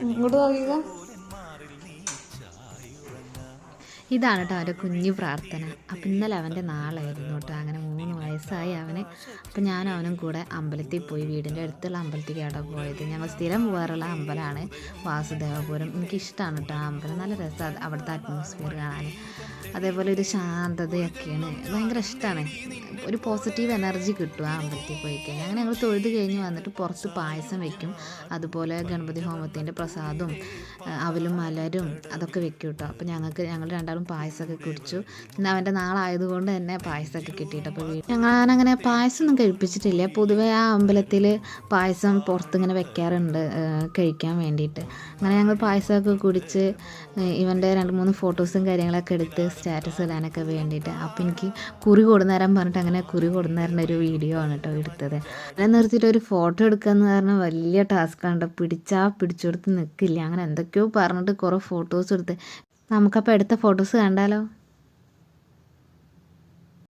ഇങ്ങോട്ട് നോക്കിക്ക. ഇതാണ് കേട്ടോ അവൻ്റെ കുഞ്ഞു പ്രാർത്ഥന. അപ്പം ഇന്നലെ അവൻ്റെ നാളായിരുന്നു കേട്ടോ. അങ്ങനെ 3 വയസ്സായി അവന്. അപ്പം ഞാനും അവനും കൂടെ അമ്പലത്തിൽ പോയി. വീടിൻ്റെ അടുത്തുള്ള അമ്പലത്തിലേക്കാണ് പോയത്. ഞങ്ങൾ സ്ഥിരം പോകാറുള്ള അമ്പലമാണ് വാസുദേവപുരം. എനിക്കിഷ്ടമാണ് കേട്ടോ ആ അമ്പലം. നല്ല രസമാണ് അവിടുത്തെ അറ്റ്മോസ്ഫിയർ കാണാൻ. അതേപോലെ ഒരു ശാന്തതയൊക്കെയാണ്. ഭയങ്കര ഇഷ്ടമാണ്. ഒരു പോസിറ്റീവ് എനർജി കിട്ടും ആ അമ്പലത്തിൽ പോയി കഴിഞ്ഞാൽ. അങ്ങനെ ഞങ്ങൾ തൊഴുത് കഴിഞ്ഞ് വന്നിട്ട് പുറത്ത് പായസം വെക്കും. അതുപോലെ ഗണപതി ഹോമത്തിൻ്റെ പ്രസാദവും അവലും മലരും അതൊക്കെ വെക്കും കേട്ടോ. അപ്പോൾ ഞങ്ങൾ രണ്ടാളും പായസമൊക്കെ കുടിച്ചു. പിന്നെ അവൻ്റെ നാളായതുകൊണ്ട് തന്നെ പായസമൊക്കെ കിട്ടിയിട്ട് അപ്പോൾ ഞാനങ്ങനെ പായസമൊന്നും കഴിപ്പിച്ചിട്ടില്ല. പൊതുവേ ആ അമ്പലത്തിൽ പായസം പുറത്തിങ്ങനെ വെക്കാറുണ്ട് കഴിക്കാൻ വേണ്ടിയിട്ട്. അങ്ങനെ ഞങ്ങൾ പായസമൊക്കെ കുടിച്ച് ഇവൻ്റെ 2-3 ഫോട്ടോസും കാര്യങ്ങളൊക്കെ എടുത്ത് സ്റ്റാറ്റസ് ഇടാനൊക്കെ വേണ്ടിയിട്ട്. അപ്പോൾ എനിക്ക് കുറി കൊടുന്നേരാൻ പറഞ്ഞിട്ട് അങ്ങനെ കുറി കൊടുന്നേരേണ്ട ഒരു വീഡിയോ ആണ് കേട്ടോ എടുത്തത്. അങ്ങനെ നിർത്തിയിട്ട് ഒരു ഫോട്ടോ എടുക്കുക എന്ന് പറഞ്ഞാൽ വലിയ ടാസ്ക്കാണ്. പിടിച്ചെടുത്ത് നിൽക്കില്ല. അങ്ങനെ എന്തൊക്കെയോ പറഞ്ഞിട്ട് കുറേ ഫോട്ടോസ് എടുത്ത്. നമുക്കപ്പോൾ എടുത്ത ഫോട്ടോസ് കണ്ടാലോ?